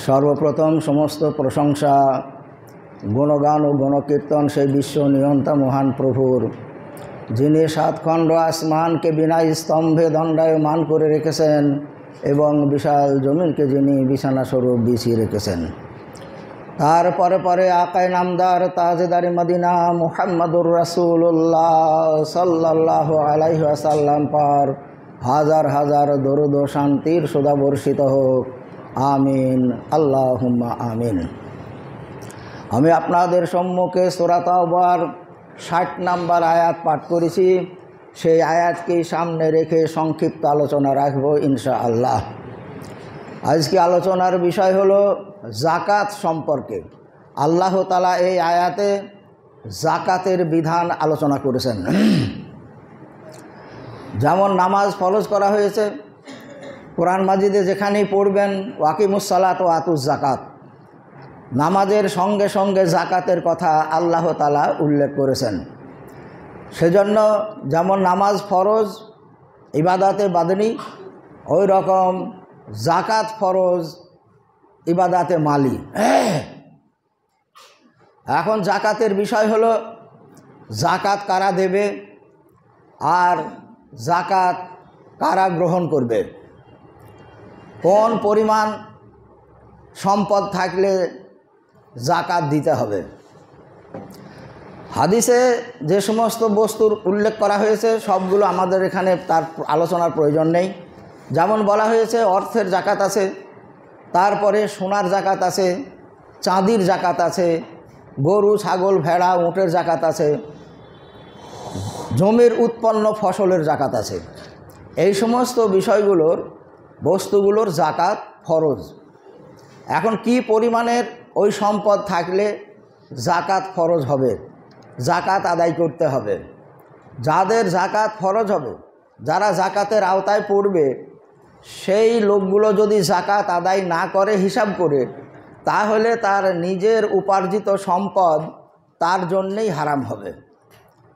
সর্বপ্রথম সমস্ত প্রশংসা গুণগান ও গণকীর্তন সেই বিশ্ব নিয়ন্তা মহান প্রভুর, যিনি সাতখণ্ড আসমানকে বিনা স্তম্ভে দণ্ডায়মান করে রেখেছেন এবং বিশাল জমিনকে যিনি বিছানা স্বরূপ বিছিয়ে রেখেছেন। তার পরে পরে আকায় নামদার তাজেদারি মদিনা মুহাম্মাদুর রাসূলুল্লাহ সাল্লাল্লাহু আলাইহি ওয়াসাল্লাম পার হাজার হাজার দরুদ ও শান্তির সুধা বর্ষিত হোক। আমিন, আল্লাহুম্মা আমিন। আমি আপনাদের সম্মুখে সূরা তাওবার 60 নম্বর আয়াত পাঠ করেছি। সেই আয়াতকেই সামনে রেখে সংক্ষিপ্ত আলোচনা রাখব ইনশাআল্লাহ। আজকে আলোচনার বিষয় হলো জাকাত সম্পর্কে। আল্লাহ তাআলা এই আয়াতে জাকাতের বিধান আলোচনা করেছেন। যেমন নামাজ ফরজ করা হয়েছে, কোরআন মাজিদে যেখানেই পড়বেন ওয়াকিমুস সালাত ওয়া আতুজ জাকাত, নামাজের সঙ্গে সঙ্গে জাকাতের কথা আল্লাহ তাআলা উল্লেখ করেছেন। সেজন্য যেমন নামাজ ফরজ ইবাদাতে বাদনী, ওই রকম জাকাত ফরজ ইবাদাতে মালি। এখন জাকাতের বিষয় হলো জাকাত কারা দেবে আর জাকাত কারা গ্রহণ করবে, কোন পরিমাণ সম্পদ থাকলে জাকাত দিতে হবে। হাদিসে যে সমস্ত বস্তুর উল্লেখ করা হয়েছে সবগুলো আমাদের এখানে তার আলোচনার প্রয়োজন নেই। যেমন বলা হয়েছে অর্থের জাকাত আছে, তারপরে সোনার জাকাত আছে, চাঁদির জাকাত আছে, গরু ছাগল ভেড়া উটের জাকাত আছে, জমির উৎপন্ন ফসলের জাকাত আছে। এই সমস্ত বিষয়গুলোর বস্তুগুলোর জাকাত ফরজ। এখন কি পরিমাণের ওই সম্পদ থাকলে জাকাত ফরজ হবে, জাকাত আদায় করতে হবে। যাদের জাকাত ফরজ হবে, যারা জাকাতের আওতায় পড়বে, সেই লোকগুলো যদি জাকাত আদায় না করে হিসাব করে, তাহলে তার নিজের উপার্জিত সম্পদ তার জন্যেই হারাম হবে।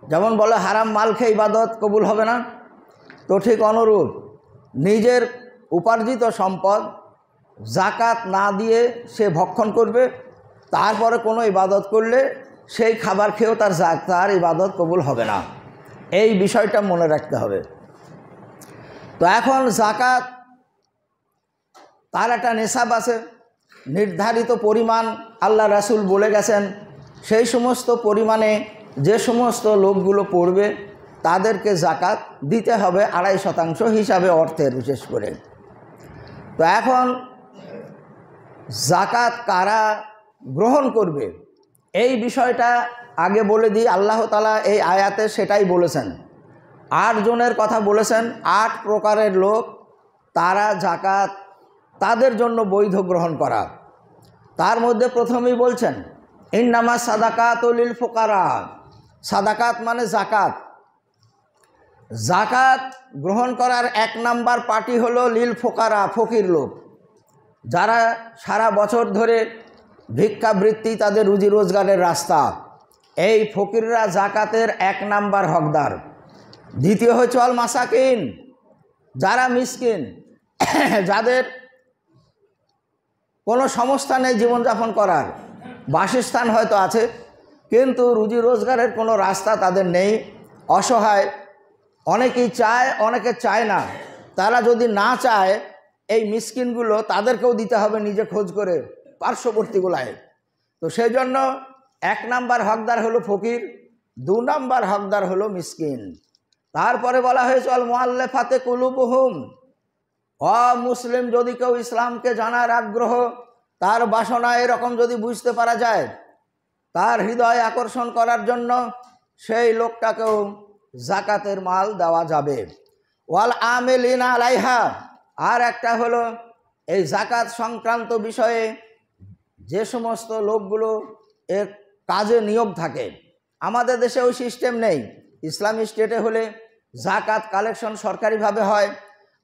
যেমন বলে হারাম মাল খেয়ে ইবাদত কবুল হবে না, তো ঠিক অনুরূপ নিজের উপার্জিত সম্পদ জাকাত না দিয়ে সে ভক্ষণ করবে, তারপরে কোনো ইবাদত করলে সেই খাবার খেয়েও তার ইবাদত কবুল হবে না। এই বিষয়টা মনে রাখতে হবে। তো এখন জাকাত তার একটা নেশাব আছে, নির্ধারিত পরিমাণ আল্লাহ রাসূল বলে গেছেন। সেই সমস্ত পরিমাণে যে সমস্ত লোকগুলো পড়বে তাদেরকে জাকাত দিতে হবে 2.5% হিসাবে, অর্থের বিশেষ করে। তো এখন জাকাত কারা গ্রহণ করবে এই বিষয়টা আগে বলে দিই। আল্লাহ তাআলা এই আয়াতে সেটাই বলেছেন। 8 জনের কথা বলেছেন, 8 প্রকারের লোক, তারা জাকাত তাদের জন্য বৈধ গ্রহণ করা। তার মধ্যে প্রথমেই বলছেন ইন্নামা সাদাকাতুল লিল ফুকারা। সাদাকাত মানে জাকাত। জাকাত গ্রহণ করার 1 নাম্বার পার্টি হলো লিল ফুকারা, ফকির লোক, যারা সারা বছর ধরে ভিক্ষাবৃত্তি তাদের রুজি রোজগারের রাস্তা। এই ফকিররা জাকাতের 1 নাম্বার হকদার। দ্বিতীয় হচ্ছে আল মাসাকিন, যারা মিসকিন, যাদের কোনো সংস্থা নেই জীবনযাপন করার, বাসস্থান হয়তো আছে কিন্তু রুজি রোজগারের কোনো রাস্তা তাদের নেই, অসহায়। অনেকেই চায়, অনেকে চায় না। তারা যদি না চায়, এই মিসকিনগুলো তাদেরকেও দিতে হবে নিজে খোঁজ করে পার্শ্ববর্তীগুলায়। তো সেই জন্য 1 নাম্বার হকদার হলো ফকির, 2 নাম্বার হকদার হলো মিসকিন। তারপরে বলা হয়েছে আল মুআল্লাফাতে কুলুবুহুম। মুসলিম যদি কেউ ইসলামকে জানার আগ্রহ, তার বাসনা এরকম যদি বুঝতে পারা যায়, তার হৃদয় আকর্ষণ করার জন্য সেই লোকটাকেও জাকাতের মাল দেওয়া যাবে। ওয়াল আমিলিনা আলাইহা, আর একটা হলো এই জাকাত সংক্রান্ত বিষয়ে যে সমস্ত লোকগুলো এর কাজে নিয়োগ থাকে। আমাদের দেশে ওই সিস্টেম নেই। ইসলামী স্টেটে হলে জাকাত কালেকশন সরকারিভাবে হয়,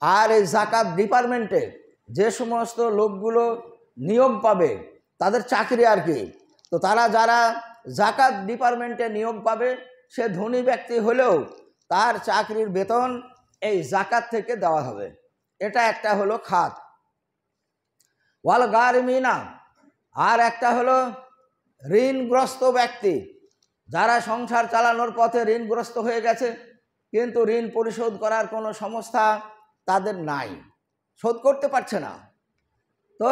আর এই জাকাত ডিপার্টমেন্টে যে সমস্ত লোকগুলো নিয়োগ পাবে তাদের চাকরি আর কি, তো তারা যারা জাকাত ডিপার্টমেন্টে নিয়োগ পাবে, সে ধনী ব্যক্তি হলেও তার চাকরির বেতন এই জাকাত থেকে দেওয়া হবে। এটা একটা হলো খাত। ওয়াল গারমিনা, আর একটা হলো ঋণগ্রস্ত ব্যক্তি, যারা সংসার চালানোর পথে ঋণগ্রস্ত হয়ে গেছে, কিন্তু ঋণ পরিশোধ করার কোনো সংস্থা তাদের নাই, শোধ করতে পারছে না। তো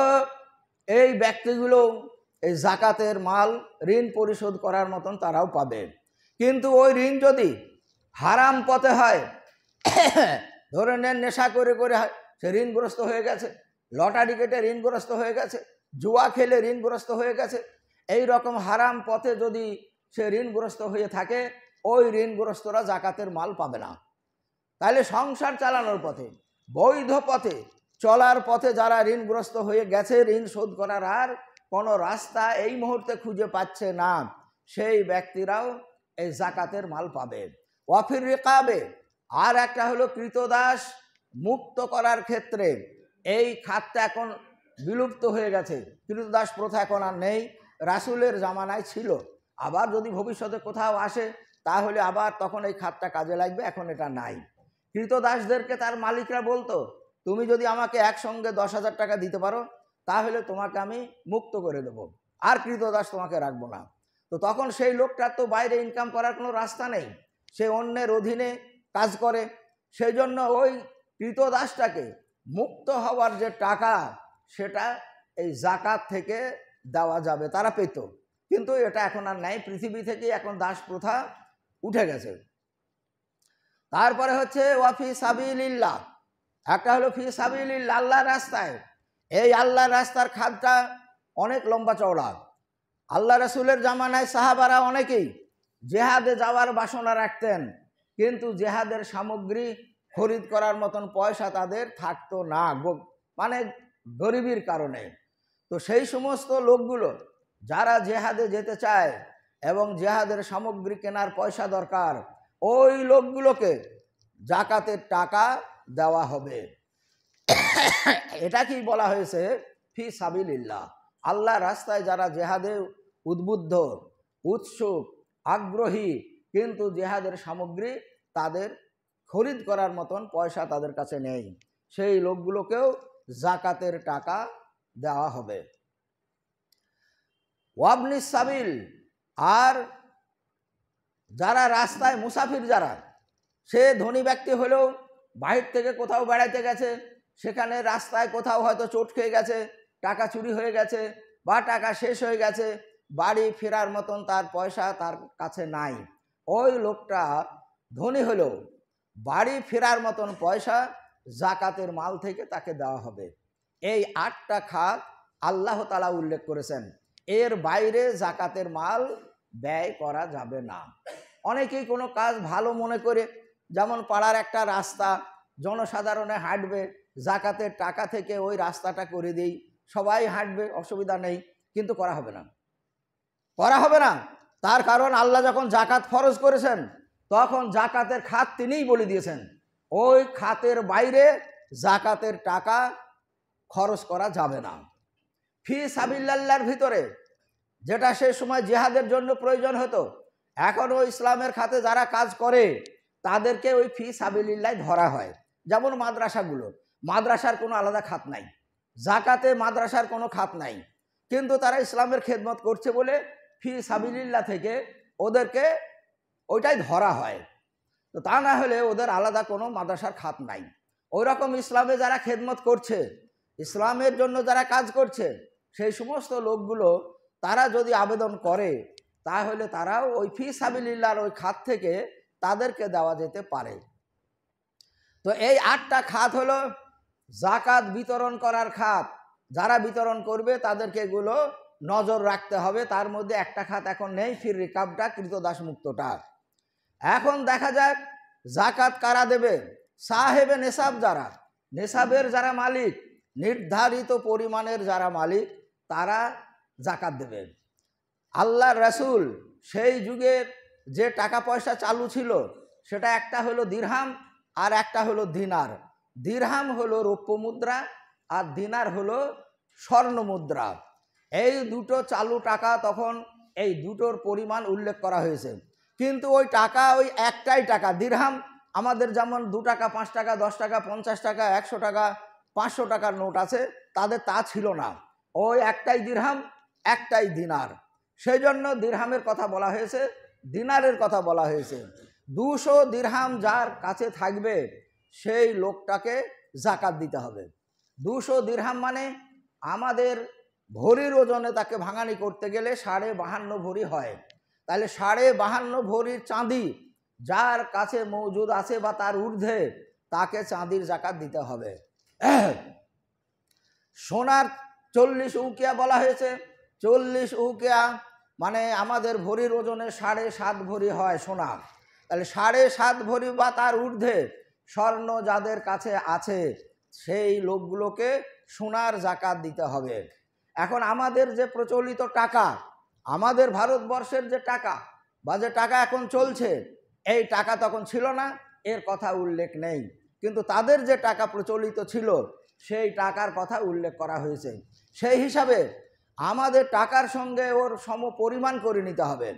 এই ব্যক্তিগুলো এই জাকাতের মাল ঋণ পরিশোধ করার মতন তারাও পাবে। কিন্তু ওই ঋণ যদি হারাম পথে হয়, ধরে নেন নেশা করে করে সে ঋণগ্রস্ত হয়ে গেছে, লটারি কেটে ঋণগ্রস্ত হয়ে গেছে, জুয়া খেলে ঋণগ্রস্ত হয়ে গেছে, এই রকম হারাম পথে যদি সে ঋণগ্রস্ত হয়ে থাকে, ওই ঋণগ্রস্তরা জাকাতের মাল পাবে না। তাহলে সংসার চালানোর পথে, বৈধ পথে চলার পথে যারা ঋণগ্রস্ত হয়ে গেছে, ঋণ শোধ করার আর কোনো রাস্তা এই মুহূর্তে খুঁজে পাচ্ছে না, সেই ব্যক্তিরাও এই জাকাতের মাল পাবে। ওয়াফির রিকাবে, আর একটা হলো কৃতদাস মুক্ত করার ক্ষেত্রে, এই খাতটা এখন বিলুপ্ত হয়ে গেছে, কৃতদাস প্রথা এখন আর নেই, রাসূলের জামানায় ছিল, আবার যদি ভবিষ্যতে কোথাও আসে তাহলে আবার তখন এই খাতটা কাজে লাগবে, এখন এটা নাই। কৃতদাসদেরকে তার মালিকরা বলতো, তুমি যদি আমাকে একসঙ্গে 10,000 টাকা দিতে পারো তাহলে তোমাকে আমি মুক্ত করে দেব, আর কৃতদাস তোমাকে রাখবো না। তো তখন সেই লোকটার তো বাইরে ইনকাম করার কোনো রাস্তা নেই, সে অন্যের অধীনে কাজ করে, সেই জন্য ওই কৃতদাসটাকে মুক্ত হওয়ার যে টাকা সেটা এই জাকাত থেকে দেওয়া যাবে, তারা পেত। কিন্তু এটা এখন আর নাই, পৃথিবী থেকে এখন দাস প্রথা উঠে গেছে। তারপরে হচ্ছে ওয়াফি সাবিলিল্লাহ, একটা হলো ফি সাবিলিল্লাহ, আল্লাহর রাস্তায়। এই আল্লাহর রাস্তার খাতটা অনেক লম্বা চওড়া। আল্লাহ রাসূলের জামানায় সাহাবারা অনেকেই জেহাদে যাওয়ার বাসনা রাখতেন, কিন্তু জেহাদের সামগ্রী খরিদ করার মতন পয়সা তাদের থাকতো না, মানে গরিবের কারণে। তো সেই সমস্ত লোকগুলো যারা জেহাদে যেতে চায় এবং জেহাদের সামগ্রী কেনার পয়সা দরকার, ওই লোকগুলোকে জাকাতের টাকা দেওয়া হবে। এটা কি বলা হয়েছে? ফি সাবিলিল্লাহ, আল্লাহ রাস্তায় যারা জেহাদে উদ্বুদ্ধ, উৎসুক, আগ্রহী, কিন্তু জেহাদের সামগ্রী তাদের খরিদ করার মতন পয়সা তাদের কাছে নেই, সেই লোকগুলোকেও জাকাতের টাকা দেওয়া হবে। ওয়াবনিস সাবিল, আর যারা রাস্তায় মুসাফির, যারা সে ধনী ব্যক্তি হলেও বাহির থেকে কোথাও বেড়াইতে গেছে, সেখানে রাস্তায় কোথাও হয়তো চোট খেয়ে গেছে, টাকা চুরি হয়ে গেছে বা টাকা শেষ হয়ে গেছে, বাড়ি ফেরার মতন তার পয়সা তার কাছে নাই, ওই লোকটা ধনী হলেও বাড়ি ফেরার মতন পয়সা জাকাতের মাল থেকে তাকে দেওয়া হবে। এই 8টা খাত আল্লাহ তাআলা উল্লেখ করেছেন, এর বাইরে জাকাতের মাল ব্যয় করা যাবে না। অনেকেই কোনো কাজ ভালো মনে করে, যেমন পাড়ার একটা রাস্তা জনসাধারণে হাঁটবে, জাকাতের টাকা থেকে ওই রাস্তাটা করে দিই, সবাই হাঁটবে, অসুবিধা নেই, কিন্তু করা হবে না, করা হবে না। তার কারণ আল্লাহ যখন জাকাত ফরজ করেছেন তখন জাকাতের খাত তিনিই বলে দিয়েছেন, ওই খাতের বাইরে জাকাতের টাকা খরচ করা যাবে না। ফি সাবিলিল্লাহর ভিতরে যেটা সেই সময় জিহাদের জন্য প্রয়োজন হতো, এখনও ইসলামের খাতে যারা কাজ করে তাদেরকে ওই ফি সাবিলিল্লাহ ধরা হয়। যেমন মাদ্রাসাগুলো, মাদ্রাসার কোনো আলাদা খাত নাই, জাকাতে মাদ্রাসার কোনো খাত নাই, কিন্তু তারা ইসলামের খেদমত করছে বলে ফি সাবিলিল্লাহ থেকে ওদেরকে ওইটাই ধরা হয়। তো তা না হলে ওদের আলাদা কোনো মাদ্রাসার খাত নাই। ওই রকম ইসলামে যারা খেদমত করছে, ইসলামের জন্য যারা কাজ করছে, সেই সমস্ত লোকগুলো তারা যদি আবেদন করে তাহলে তারাও ওই ফি সাবিলিল্লাহর ওই খাত থেকে তাদেরকে দেওয়া যেতে পারে। তো এই 8টা খাত হলো জাকাত বিতরণ করার খাত, যারা বিতরণ করবে তাদেরকে এগুলো নজর রাখতে হবে। তার মধ্যে একটা খাত এখন নেই, ফির রিকাবটা, কৃতদাস মুক্তটা। এখন দেখা যাক জাকাত কারা দেবে। সাহেবে নেশাব, যারা নেশাবের যারা মালিক, নির্ধারিত পরিমাণের যারা মালিক, তারা জাকাত দেবে। আল্লাহর রাসূল সেই যুগের যে টাকা পয়সা চালু ছিল সেটা একটা হলো দিরহাম আর একটা হলো দিনার। দিরহাম হলো রৌপ্য মুদ্রা আর দিনার হলো স্বর্ণ মুদ্রা। এই দুটো চালু টাকা, তখন এই দুটোর পরিমাণ উল্লেখ করা হয়েছে, কিন্তু ওই টাকা ওই একটাই টাকা। দিরহাম আমাদের যেমন 2 টাকা, 5 টাকা, 10 টাকা, 50 টাকা, 100 টাকা, 500 টাকার নোট আছে, তাদের তা ছিল না। ওই একটাই দিরহাম, একটাই দিনার। সেই জন্য দিরহামের কথা বলা হয়েছে, দিনারের কথা বলা হয়েছে। 200 দিরহাম যার কাছে থাকবে সেই লোকটাকে জাকাত দিতে হবে। 200 দিরহাম মানে আমাদের ভরির ওজনে তাকে ভাঙানি করতে গেলে 52.5 ভরি হয়। তাহলে 52.5 ভরির চাঁদি যার কাছে মজুদ আছে বা তার ঊর্ধ্বে, তাকে চাঁদির জাকাত দিতে হবে। সোনার 40 উকিয়া বলা হয়েছে। 40 উকিয়া মানে আমাদের ভরির ওজনে 7.5 ভরি হয় সোনা। তাহলে 7.5 ভরি বা তার ঊর্ধ্বে স্বর্ণ যাদের কাছে আছে সেই লোকগুলোকে সোনার জাকাত দিতে হবে। এখন আমাদের যে প্রচলিত টাকা, আমাদের ভারতবর্ষের যে টাকা বা যে টাকা এখন চলছে, এই টাকা তখন ছিল না, এর কথা উল্লেখ নেই। কিন্তু তাদের যে টাকা প্রচলিত ছিল সেই টাকার কথা উল্লেখ করা হয়েছে। সেই হিসাবে আমাদের টাকার সঙ্গে ওর সম পরিমাণ করে নিতে হবে।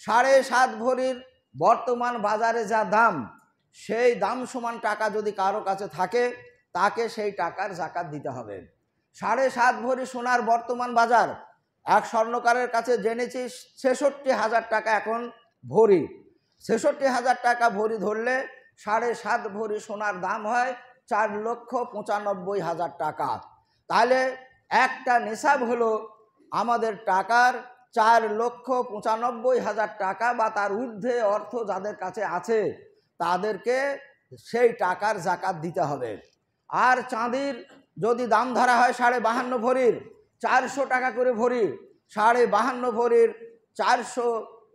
7.5 ভরির বর্তমান বাজারে যা দাম, সেই দাম সমান টাকা যদি কারো কাছে থাকে তাকে সেই টাকার জাকাত দিতে হবে। 7.5 ভরি সোনার বর্তমান বাজার এক স্বর্ণকারের কাছে জেনেছি 66,000 টাকা এখন ভরি। 66,000 টাকা ভরি ধরলে 7.5 ভরি সোনার দাম হয় 4,95,000 টাকা। তাহলে একটা নিসাব হলো আমাদের টাকার 4,95,000 টাকা বা তার ঊর্ধ্বে অর্থ যাদের কাছে আছে তাদেরকে সেই টাকার জাকাত দিতে হবে। আর চাঁদির যদি দাম ধরা হয় 52.5 ভরির 400 টাকা করে ভরি, 52.5 ভরির 400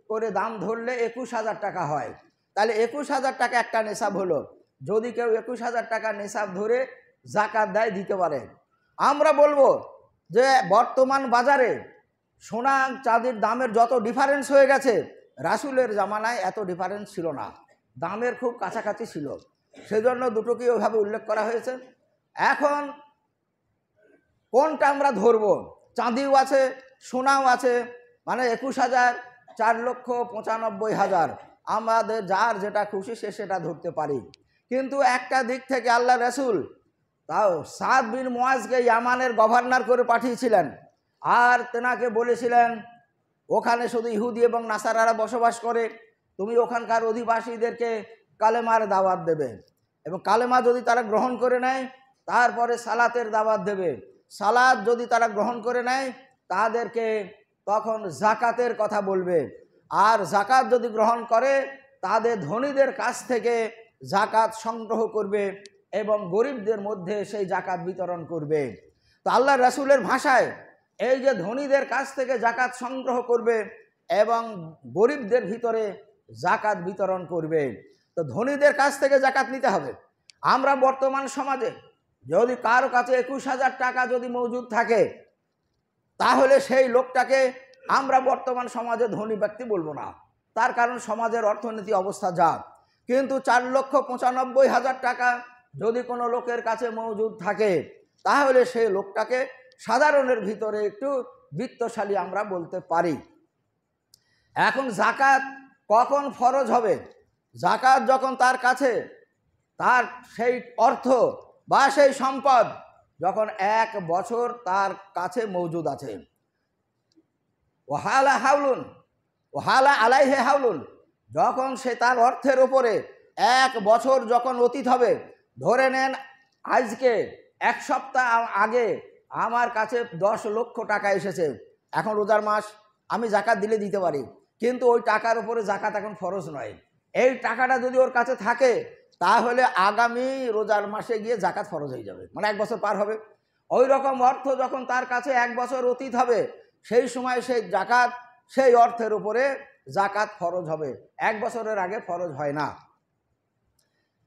করে দাম ধরলে 21,000 টাকা হয়। তাহলে 21,000 টাকা একটা নিসাব হলো। যদি কেউ 21,000 টাকা নিসাব ধরে জাকাত দেয় দিতে পারে। আমরা বলবো যে বর্তমান বাজারে সোনা চাঁদির দামের যত ডিফারেন্স হয়ে গেছে, রাসূলের জামানায় এত ডিফারেন্স ছিল না, দামের খুব কাছাকাছি ছিল। সেজন্য দুটোকেই ওইভাবে উল্লেখ করা হয়েছে। এখন কোনটা আমরা ধরবো? চাঁদিও আছে, সোনাও আছে, মানে 21,000, 4,95,000, আমাদের যার যেটা খুশি সে সেটা ধরতে পারি। কিন্তু একটা দিক থেকে আল্লাহ রাসূল তাও সাদ বিন মুআজকে ইয়ামানের গভর্নর করে পাঠিয়েছিলেন, আর তেনাকে বলেছিলেন ওখানে শুধু ইহুদি এবং নাসারারা বসবাস করে, তুমি ওখানকার অধিবাসীদেরকে কালেমার দাওয়াত দেবে, এবং কালেমা যদি তারা গ্রহণ করে নেয় তারপরে সালাতের দাওয়াত দেবে। সালাত যদি তারা গ্রহণ করে নেয় তাদেরকে তখন জাকাতের কথা বলবে, আর জাকাত যদি গ্রহণ করে তাদের ধনীদের কাছ থেকে জাকাত সংগ্রহ করবে এবং গরিবদের মধ্যে সেই জাকাত বিতরণ করবে। তো আল্লাহ রাসূলের ভাষায় এই যে ধনীদের কাছ থেকে জাকাত সংগ্রহ করবে এবং গরিবদের ভিতরে জাকাত বিতরণ করবে, তো ধনীদের কাছ থেকে জাকাত নিতে হবে। আমরা বর্তমান সমাজে যদি কারো কাছে 21,000 টাকা যদি মজুদ থাকে তাহলে সেই লোকটাকে আমরা বর্তমান সমাজে ধনী ব্যক্তি বলবো না, তার কারণ সমাজের অর্থনীতি অবস্থা যা। কিন্তু 4,95,000 টাকা যদি কোনো লোকের কাছে মজুদ থাকে তাহলে সেই লোকটাকে সাধারণের ভিতরে একটু বিত্তশালী আমরা বলতে পারি। এখন জাকাত কখন ফরজ হবে? জাকাত যখন তার কাছে তার সেই অর্থ বা সেই সম্পদ যখন 1 বছর তার কাছে মজুদ আছে। ওহালা হাউলুন ওহালা আলাইহে হাউলুন, যখন সে তার অর্থের ওপরে 1 বছর যখন অতীত হবে, ধরে নেন আজকে 1 সপ্তাহ আগে আমার কাছে 10 লক্ষ টাকা এসেছে, এখন রোজার মাস, আমি জাকাত দিলে দিতে পারি, কিন্তু ওই টাকার উপরে জাকাত এখন ফরজ নয়। এই টাকাটা যদি ওর কাছে থাকে তাহলে আগামী রোজার মাসে গিয়ে জাকাত ফরজ হয়ে যাবে, মানে 1 বছর পার হবে। ওই রকম অর্থ যখন তার কাছে 1 বছর অতীত হবে সেই সময় সেই জাকাত সেই অর্থের উপরে জাকাত ফরজ হবে, 1 বছরের আগে ফরজ হয় না।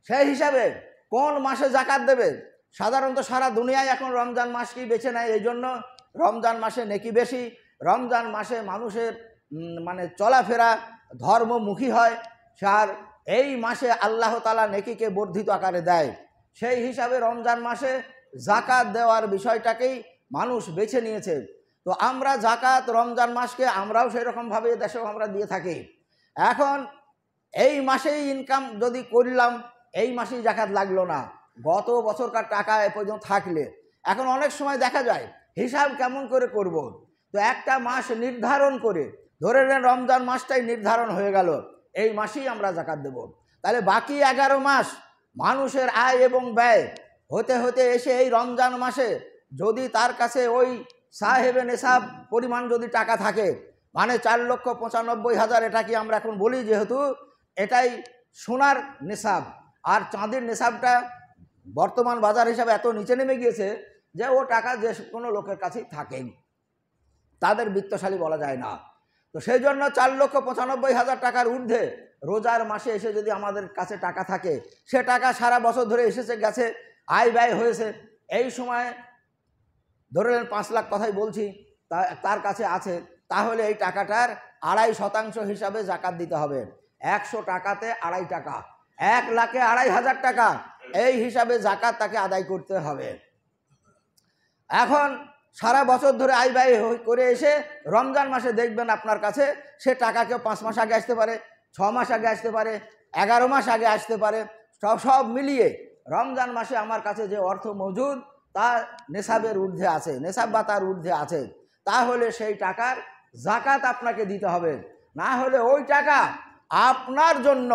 সেই হিসাবে কোন মাসে জাকাত দেবে? সাধারণত সারা দুনিয়ায় এখন রমজান মাসকেই বেছে নেয়, এই জন্য রমজান মাসে নেকি বেশি। রমজান মাসে মানুষের মানে চলাফেরা ধর্মমুখী হয়, আর এই মাসে আল্লাহ তাআলা নেকিকে বর্ধিত আকারে দেয়। সেই হিসাবে রমজান মাসে জাকাত দেওয়ার বিষয়টাকেই মানুষ বেছে নিয়েছে। তো আমরা জাকাত রমজান মাসকে আমরাও সেরকমভাবে দেশেও আমরা দিয়ে থাকি। এখন এই মাসেই ইনকাম যদি করলাম, এই মাসেই জাকাত লাগলো না, গত বছরকার টাকা এ পর্যন্ত থাকলে। এখন অনেক সময় দেখা যায় হিসাব কেমন করে করব। তো একটা মাস নির্ধারণ করে ধরে নেন রমজান মাসটাই নির্ধারণ হয়ে গেল, এই মাসেই আমরা জাকাত দেব। তাহলে বাকি 11 মাস মানুষের আয় এবং ব্যয় হতে হতে এসে এই রমজান মাসে যদি তার কাছে ওই সাহেবে নেশাব পরিমাণ যদি টাকা থাকে, মানে 4,95,000, এটা কি আমরা এখন বলি, যেহেতু এটাই সোনার নেশাব, আর চাঁদের নেশাবটা বর্তমান বাজার হিসাবে এত নিচে নেমে গিয়েছে যে ও টাকা যে কোনো লোকের কাছেই থাকে, তাদের বিত্তশালী বলা যায় না। তো সেই জন্য 4,95,000 টাকার ঊর্ধ্বে রোজার মাসে এসে যদি আমাদের কাছে টাকা থাকে, সে টাকা সারা বছর ধরে এসেছে গেছে, আয় ব্যয় হয়েছে, এই সময় ধরে নেন 5 লাখ কথাই বলছি, তার কাছে আছে, তাহলে এই টাকাটার 2.5% হিসাবে জাকাত দিতে হবে। 100 টাকাতে 2.5 টাকা, 1 লাখে 2.5 টাকা, এই হিসাবে জাকাত তাকে আদায় করতে হবে। এখন সারা বছর ধরে আয় ব্যয় করে এসে রমজান মাসে দেখবেন আপনার কাছে সে টাকা কেউ 5 মাস আগে আসতে পারে, 6 মাস আগে আসতে পারে, 11 মাস আগে আসতে পারে, সব মিলিয়ে রমজান মাসে আমার কাছে যে অর্থ মজুদ তা নেশাবের ঊর্ধ্বে আছে, নেশাব বা তার ঊর্ধ্বে আছে, তাহলে সেই টাকার জাকাত আপনাকে দিতে হবে। না হলে ওই টাকা আপনার জন্য,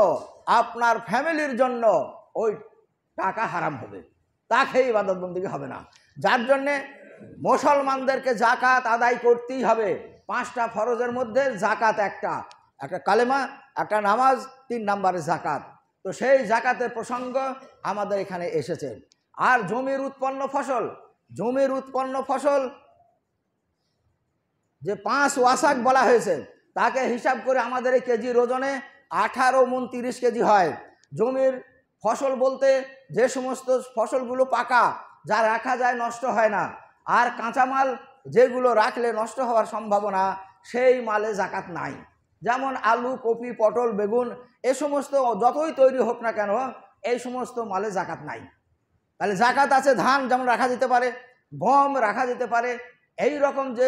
আপনার ফ্যামিলির জন্য ওই টাকা হারাম হবে, তা খেয়ে ইবাদত বন্দেগী হবে না। যার জন্যে মুসলমানদেরকে জাকাত আদায় করতেই হবে। 5টা ফরজের মধ্যে জাকাত একটা কালেমা, একটা নামাজ, 3 নম্বরে জাকাত। তো সেই জাকাতের প্রসঙ্গ আমাদের এখানে এসেছে। আর জমির উৎপন্ন ফসল যে 5 ওয়াসাক বলা হয়েছে, তাকে হিসাব করে আমাদের এই কেজির ওজনে 18 মণ 30 কেজি হয়। জমির ফসল বলতে যে সমস্ত ফসলগুলো পাকা, যা রাখা যায়, নষ্ট হয় না, আর কাঁচামাল যেগুলো রাখলে নষ্ট হওয়ার সম্ভাবনা, সেই মালে জাকাত নাই। যেমন আলু, কপি, পটল, বেগুন, এ সমস্ত যতই তৈরি হোক না কেন, এই সমস্ত মালে জাকাত নাই। তাহলে জাকাত আছে ধান যেমন রাখা যেতে পারে, গম রাখা যেতে পারে, এই রকম যে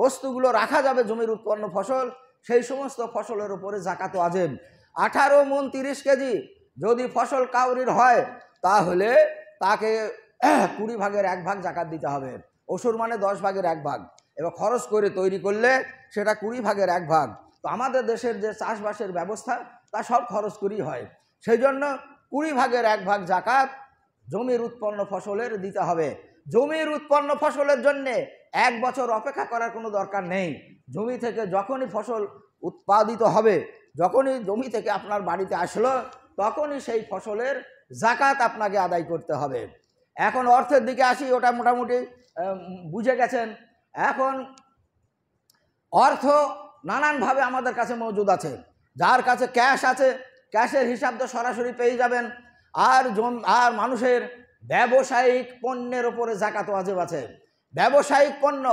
বস্তুগুলো রাখা যাবে জমির উৎপন্ন ফসল, সেই সমস্ত ফসলের উপরে জাকাত ওয়াজিব। 18 মণ 30 কেজি যদি ফসল কাউরির হয়, তাহলে তাকে 20 ভাগের 1 ভাগ জাকাত দিতে হবে। ওসুর মানে 10 ভাগের 1 ভাগ, এবার খরচ করে তৈরি করলে সেটা 20 ভাগের 1 ভাগ। তো আমাদের দেশের যে চাষবাসের ব্যবস্থা, তা সব খরচ করেই হয়, সেই জন্য 20 ভাগের 1 ভাগ জাকাত জমির উৎপন্ন ফসলের দিতে হবে। জমির উৎপন্ন ফসলের জন্যে 1 বছর অপেক্ষা করার কোনো দরকার নেই। জমি থেকে যখনই ফসল উৎপাদিত হবে, যখনই জমি থেকে আপনার বাড়িতে আসলো, তখনই সেই ফসলের জাকাত আপনাকে আদায় করতে হবে। এখন অর্থের দিকে আসি, ওটা মোটামুটি বুঝে গেছেন। এখন অর্থ নানানভাবে আমাদের কাছে মজুদ আছে। যার কাছে ক্যাশ আছে, ক্যাশের হিসাব তো সরাসরি পেয়ে যাবেন। আর মানুষের ব্যবসায়িক পণ্যের ওপরে জাকাত ওয়াজিব আছে। ব্যবসায়িক পণ্য,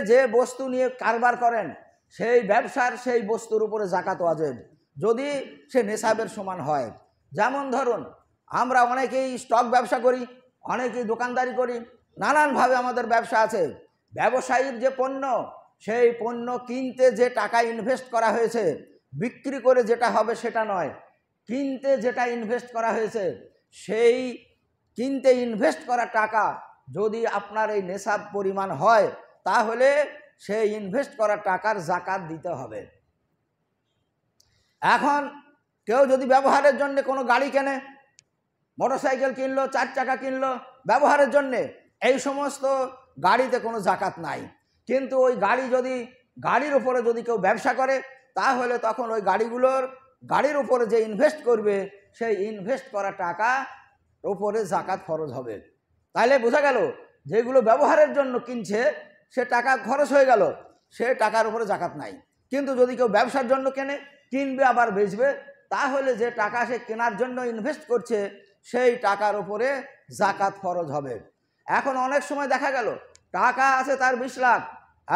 যে বস্তু নিয়ে কারবার করেন, সেই ব্যবসার সেই বস্তুর উপরে জাকাত ওয়াজিব, যদি সে নেশাবের সমান হয়। যেমন ধরুন, আমরা অনেকেই স্টক ব্যবসা করি, অনেকেই দোকানদারি করি, নানানভাবে আমাদের ব্যবসা আছে। ব্যবসায়িক যে পণ্য, সেই পণ্য কিনতে যে টাকা ইনভেস্ট করা হয়েছে, বিক্রি করে যেটা হবে সেটা নয়, কিনতে যেটা ইনভেস্ট করা হয়েছে, সেই কিনতে ইনভেস্ট করা টাকা যদি আপনার এই নেশাব পরিমাণ হয়, তাহলে সেই ইনভেস্ট করা টাকার জাকাত দিতে হবে। এখন কেউ যদি ব্যবহারের জন্য কোনো গাড়ি কেনে, মোটরসাইকেল কিনলো, 4 চাকা কিনলো ব্যবহারের জন্যে, এই সমস্ত গাড়িতে কোনো জাকাত নাই। কিন্তু ওই গাড়ির উপরে যদি কেউ ব্যবসা করে, তাহলে তখন ওই গাড়ির উপরে যে ইনভেস্ট করবে, সেই ইনভেস্ট করা টাকা উপরে জাকাত ফরজ হবে। তাহলে বোঝা গেল, যেগুলো ব্যবহারের জন্য কিনছে সে টাকা খরচ হয়ে গেল, সে টাকার উপরে জাকাত নাই। কিন্তু যদি কেউ ব্যবসার জন্য কিনবে আবার বেচবে, তাহলে যে টাকা সে কেনার জন্য ইনভেস্ট করছে, সেই টাকার উপরে জাকাত ফরজ হবে। এখন অনেক সময় দেখা গেল টাকা আছে তার 20 লাখ,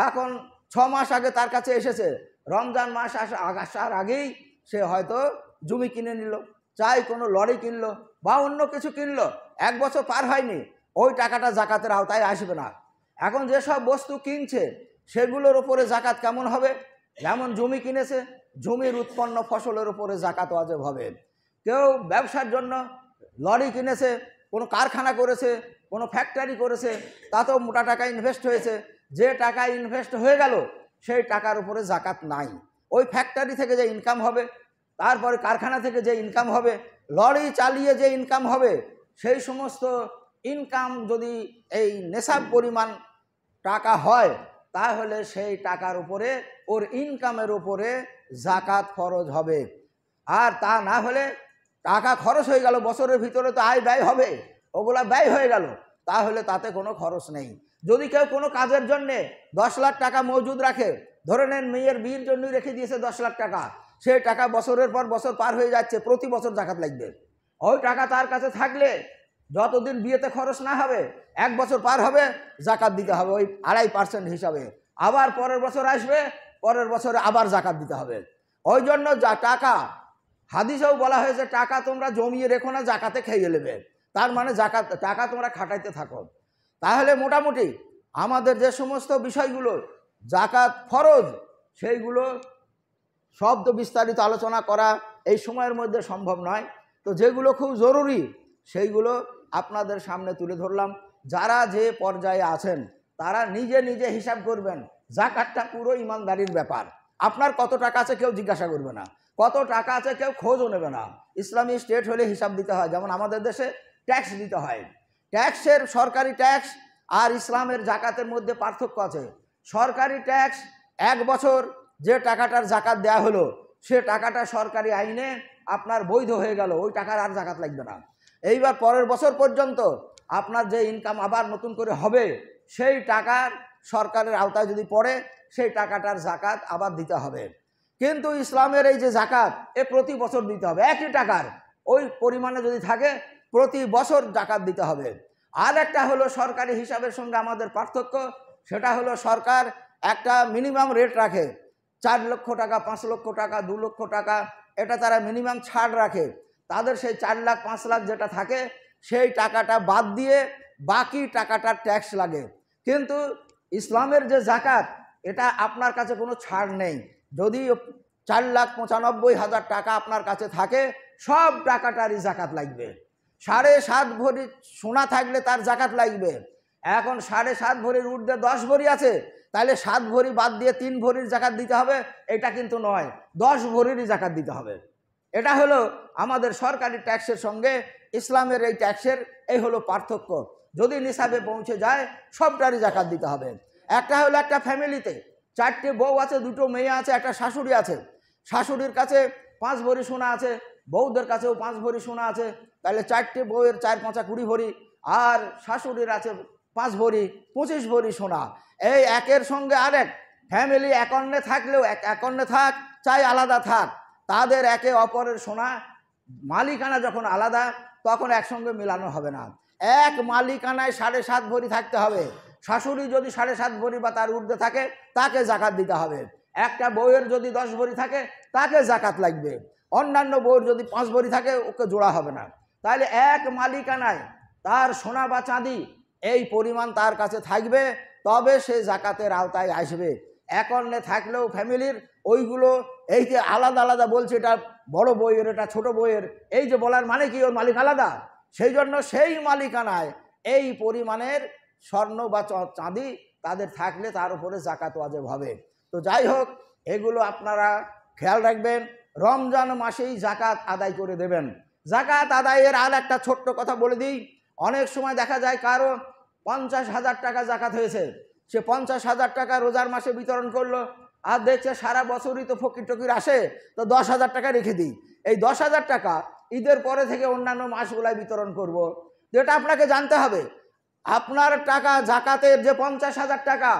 এখন 6 মাস আগে তার কাছে এসেছে, রমজান মাস আসার আগেই সে হয়তো জমি কিনে নিল, চাই কোনো লরি কিনলো বা অন্য কিছু কিনলো, 1 বছর পার হয়নি, ওই টাকাটা জাকাতের আওতায় আসবে না। এখন যেসব বস্তু কিনছে সেগুলোর উপরে জাকাত কেমন হবে? যেমন জমি কিনেছে, জমির উৎপন্ন ফসলের উপরে জাকাত ওয়াজিব হবে। কেউ ব্যবসার জন্য লরি কিনেছে, কোনো কারখানা করেছে, কোনো ফ্যাক্টরি করেছে, তাতেও মোটা টাকা ইনভেস্ট হয়েছে, যে টাকা ইনভেস্ট হয়ে গেল সেই টাকার উপরে জাকাত নাই। ওই ফ্যাক্টরি থেকে যে ইনকাম হবে, তারপরে কারখানা থেকে যে ইনকাম হবে, লরি চালিয়ে যে ইনকাম হবে, সেই সমস্ত ইনকাম যদি এই নেশাব পরিমাণ টাকা হয়, তাহলে সেই টাকার উপরে, ওর ইনকামের উপরে জাকাত ফরজ হবে। আর তা না হলে টাকা খরচ হয়ে গেল, বছরের ভিতরে তো আয় ব্যয় হবে, ওগুলা ব্যয় হয়ে গেল, তাহলে তাতে কোনো খরচ নেই। যদি কেউ কোনো কাজের জন্যে 10 লাখ টাকা মজুদ রাখে, ধরে নেন মেয়ের বিয়ের জন্যই রেখে দিয়েছে 10 লাখ টাকা, সেই টাকা বছরের পর বছর পার হয়ে যাচ্ছে, প্রতি বছর জাকাত লাগবে। ওই টাকা তার কাছে থাকলে যতদিন বিয়েতে খরচ না হবে, 1 বছর পার হবে, জাকাত দিতে হবে ওই 2.5% হিসাবে। আবার পরের বছর আসবে, পরের বছরে আবার জাকাত দিতে হবে। ওই জন্য যা টাকা, হাদিসেও বলা হয়েছে টাকা তোমরা জমিয়ে রেখো না, জাকাতে খেয়ে নেবে। তার মানে জাকাত, টাকা তোমরা খাটাইতে থাকো। তাহলে মোটামুটি আমাদের যে সমস্ত বিষয়গুলো জাকাত ফরজ, সেইগুলো সব তো বিস্তারিত আলোচনা করা এই সময়ের মধ্যে সম্ভব নয়। তো যেগুলো খুব জরুরি সেইগুলো আপনাদের সামনে তুলে ধরলাম। যারা যে পর্যায়ে আছেন তারা নিজে নিজে হিসাব করবেন। জাকাতটা পুরো ইমানদারির ব্যাপার। আপনার কত টাকা আছে কেউ জিজ্ঞাসা করবে না, কত টাকা আছে কেউ খোঁজও নেবে না। ইসলামী স্টেট হলে হিসাব দিতে হয়, যেমন আমাদের দেশে ট্যাক্স দিতে হয়। ট্যাক্সের, সরকারি ট্যাক্স আর ইসলামের জাকাতের মধ্যে পার্থক্য আছে। সরকারি ট্যাক্স 1 বছর যে টাকাটার জাকাত দেয়া হলো, সে টাকাটা সরকারি আইনে আপনার বৈধ হয়ে গেল, ওই টাকার আর জাকাত লাগবে না। এইবার পরের বছর পর্যন্ত আপনার যে ইনকাম আবার নতুন করে হবে, সেই টাকার সরকারের আওতায় যদি পড়ে, সেই টাকাটার জাকাত আবার দিতে হবে। কিন্তু ইসলামের এই যে জাকাত, এ প্রতি বছর দিতে হবে। একই টাকার ওই পরিমাণে যদি থাকে, প্রতি বছর জাকাত দিতে হবে। আর একটা হলো সরকারি হিসাবের সঙ্গে আমাদের পার্থক্য, সেটা হলো সরকার একটা মিনিমাম রেট রাখে। 4 লক্ষ টাকা, 5 লক্ষ টাকা, 2 লক্ষ টাকা, এটা তারা মিনিমাম ছাড় রাখে। তাদের সেই 4 লাখ 5 লাখ যেটা থাকে, সেই টাকাটা বাদ দিয়ে বাকি টাকাটার ট্যাক্স লাগে। কিন্তু ইসলামের যে জাকাত, এটা আপনার কাছে কোনো ছাড় নেই। যদি 4,95,000 টাকা আপনার কাছে থাকে, সব টাকাটারই জাকাত লাগবে। 7.5 ভরি সোনা থাকলে তার জাকাত লাগবে। এখন 7.5 ভরির ঊর্ধ্বে 10 ভরি আছে, তাহলে 7 ভরি বাদ দিয়ে 3 ভরির জাকাত দিতে হবে, এটা কিন্তু নয়, 10 ভরিরই জাকাত দিতে হবে। এটা হলো আমাদের সরকারি ট্যাক্সের সঙ্গে ইসলামের এই ট্যাক্সের এই হলো পার্থক্য। যদি নিসাবে পৌঁছে যায়, সবটারই জাকাত দিতে হবে। একটা হলো একটা ফ্যামিলিতে 4টে বউ আছে, 2টো মেয়ে আছে, একটা শাশুড়ি আছে। শাশুড়ির কাছে 5 ভরি সোনা আছে, বউদের কাছেও 5 ভরি সোনা আছে, তাহলে 4টে বউয়ের 4 5 20 ভরি, আর শাশুড়ির আছে 5 ভরি, 25 ভরি সোনা। এই একের সঙ্গে আরেক ফ্যামিলি এক অন্যে থাকলেও, এক অন্যে থাক চাই আলাদা থাক, তাদের একে অপরের সোনা মালিকানা যখন আলাদা, তখন একসঙ্গে মেলানো হবে না। এক মালিকানায় 7.5 ভরি থাকতে হবে। শাশুড়ি যদি 7.5 ভরি বা তার ঊর্ধ্বে থাকে, তাকে জাকাত দিতে হবে। একটা বউয়ের যদি 10 ভরি থাকে, তাকে জাকাত লাগবে। অন্যান্য বউয়ের যদি 5 ভরি থাকে, ওকে জোড়া হবে না। তাহলে এক মালিকানায় তার সোনা বা চাঁদি এই পরিমাণ তার কাছে থাকবে, তবে সে জাকাতের আওতায় আসবে। এক অন্যে থাকলেও ফ্যামিলির ওইগুলো, এই যে আলাদা আলাদা বলছে, এটা বড় বইয়ের, এটা ছোট বইয়ের, এই যে বলার মানে কি, ওর মালিক আলাদা। সেই জন্য সেই মালিকানায় এই পরিমাণের স্বর্ণ বা চাঁদি তাদের থাকলে তার উপরে জাকাত ওয়াজিব হবে। তো যাই হোক, এগুলো আপনারা খেয়াল রাখবেন। রমজান মাসেই জাকাত আদায় করে দেবেন। জাকাত আদায়ের আর একটা ছোট্ট কথা বলে দিই। অনেক সময় দেখা যায় কারো 50,000 টাকা জাকাত হয়েছে, সে 50,000 টাকা রোজার মাসে বিতরণ করলো, আর দেখছে সারা বছরই তো ফকির টকির আসে, তো 10,000 টাকা রেখে দিই, এই 10,000 টাকা ঈদের পরে থেকে অন্যান্য মাসগুলায় বিতরণ করব। যেটা আপনাকে জানতে হবে, আপনার টাকা জাকাতের যে 50,000 টাকা,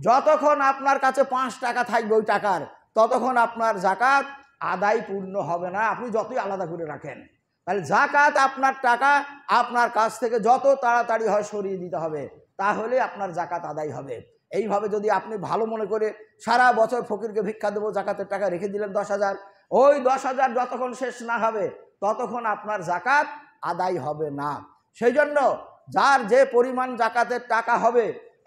যতক্ষণ আপনার কাছে 5 টাকা থাকবে ওই টাকার, ততক্ষণ আপনার জাকাত আদায় পূর্ণ হবে না, আপনি যতই আলাদা করে রাখেন। তাহলে জাকাত আপনার টাকা আপনার কাছ থেকে যত তাড়াতাড়ি হয় সরিয়ে দিতে হবে, তাহলে আপনার জাকাত আদায় হবে। এইভাবে যদি আপনি ভালো মনে করে সারা বছর ফকিরকে ভিক্ষা দেবো, জাকাতের টাকা রেখে দিলেন 10,000, ওই 10,000 যতক্ষণ শেষ না হবে ততক্ষণ আপনার জাকাত আদায় হবে না। সেই জন্য যার যে পরিমাণ জাকাতের টাকা হবে,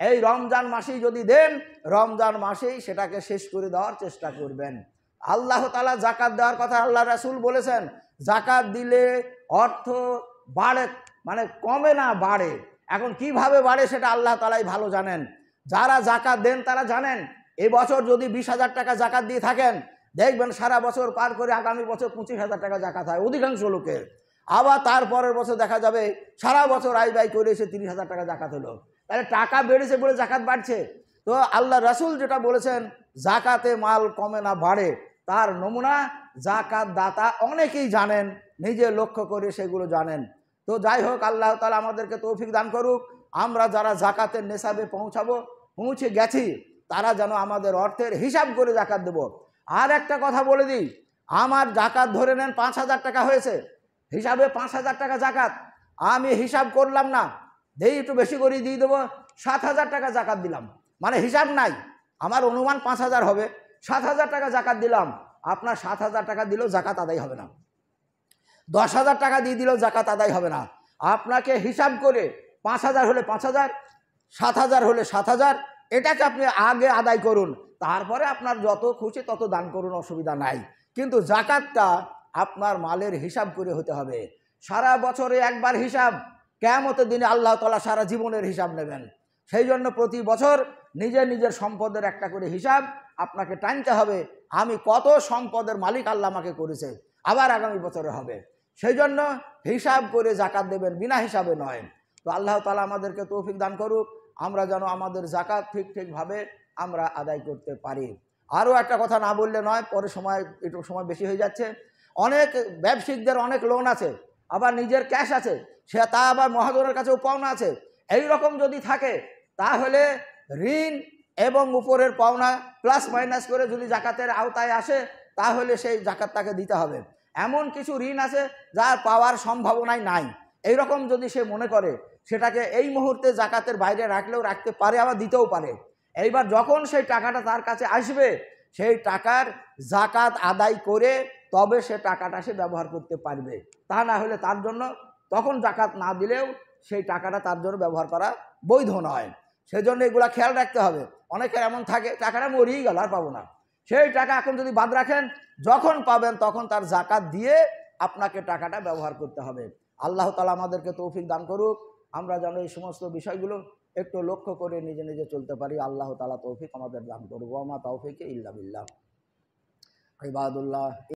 এই রমজান মাসেই যদি দেন, রমজান মাসেই সেটাকে শেষ করে দেওয়ার চেষ্টা করবেন। আল্লাহ তাআলা জাকাত দেওয়ার কথা আল্লাহ রাসূল বলেছেন, জাকাত দিলে অর্থ বাড়ে, মানে কমে না বাড়ে। এখন কিভাবে বাড়ে সেটা আল্লাহ তাআলাই ভালো জানেন। যারা জাকাত দেন তারা জানেন। এবছর যদি 20,000 টাকা জাকাত দিয়ে থাকেন, দেখবেন সারা বছর পার করে আগামী বছর 25,000 টাকা জাকাত হয় অধিকাংশ লোকের। আবার তারপরের বছর দেখা যাবে সারা বছর আয় ব্যয় করে এসে 30,000 টাকা জাকাত হলো। তাহলে টাকা বেড়েছে বলে জাকাত বাড়ছে। তো আল্লাহ রাসূল যেটা বলেছেন জাকাতে মাল কমে না বাড়ে, তার নমুনা জাকাত দাতা অনেকেই জানেন, নিজে লক্ষ্য করে সেগুলো জানেন। তো যাই হোক, আল্লাহ তাআলা আমাদেরকে তৌফিক দান করুক। আমরা যারা জাকাতের নেশাবে পৌঁছে গেছি, তারা যেন আমাদের অর্থের হিসাব করে জাকাত দেব। আর একটা কথা বলে দিই, আমার জাকাত ধরে নেন 5,000 টাকা হয়েছে, হিসাবে 5,000 টাকা জাকাত। আমি হিসাব করলাম না, দেই একটু বেশি করে দিয়ে দেবো, 7,000 টাকা জাকাত দিলাম, মানে হিসাব নাই। আমার অনুমান 5,000 হবে, 7,000 টাকা জাকাত দিলাম। আপনার 7,000 টাকা দিলেও জাকাত আদায় হবে না, 10,000 টাকা দিয়ে দিলেও জাকাত আদায় হবে না। আপনাকে হিসাব করে 5,000 হলে 5,000, 7,000 হলে 7,000, এটাকে আপনি আগে আদায় করুন, তারপরে আপনার যত খুশি তত দান করুন, অসুবিধা নাই। কিন্তু জাকাতটা আপনার মালের হিসাব করে হতে হবে। সারা বছরে একবার হিসাব, কিয়ামতের দিনে আল্লাহ তাআলা সারা জীবনের হিসাব নেবেন। সেই জন্য প্রতি বছর নিজের সম্পদের একটা করে হিসাব আপনাকে টানতে হবে। আমি কত সম্পদের মালিক আল্লাহ আমাকে করেছে, আবার আগামী বছরে হবে। সেই জন্য হিসাব করে জাকাত দেবেন, বিনা হিসাবে নয়। তো আল্লাহ তাআলা আমাদেরকে তৌফিক দান করুক, আমরা যেন আমাদের জাকাত ঠিকভাবে আমরা আদায় করতে পারি। আরও একটা কথা না বললে নয়, পরে একটু সময় বেশি হয়ে যাচ্ছে। অনেক ব্যবসায়িকদের অনেক লোন আছে, আবার নিজের ক্যাশ আছে, তা আবার মহাজনের কাছেও পাওনা আছে। এই রকম যদি থাকে তাহলে ঋণ এবং উপরের পাওনা প্লাস মাইনাস করে যদি জাকাতের আওতায় আসে, তাহলে সেই জাকাত তাকে দিতে হবে। এমন কিছু ঋণ আছে যার পাওয়ার সম্ভাবনাই নাই, এই রকম যদি সে মনে করে, সেটাকে এই মুহূর্তে জাকাতের বাইরে রাখলেও রাখতে পারে, আবার দিতেও পারে। এইবার যখন সেই টাকাটা তার কাছে আসবে, সেই টাকার জাকাত আদায় করে তবে সে টাকাটা সে ব্যবহার করতে পারবে। তা না হলে তার জন্য তখন জাকাত না দিলেও সেই টাকাটা তার জন্য ব্যবহার করা বৈধ নয়। সেজন্য এগুলা খেয়াল রাখতে হবে। অনেকের এমন থাকে টাকাটা মরিয়েই গেল, আর পাবো না, সেই টাকা এখন যদি বাদ রাখেন, যখন পাবেন তখন তার জাকাত দিয়ে আপনাকে টাকাটা ব্যবহার করতে হবে। আল্লাহ তাআলা আমাদেরকে তৌফিক দান করুক, আমরা যেন এই সমস্ত বিষয়গুলো একটু লক্ষ্য করে নিজে চলতে পারি। আল্লাহ তাআলা তৌফিক আমাদের দান করুক। ওয়া মা তাওফিকে ইল্লা বিল্লাহ। ইবাদুল্লাহ।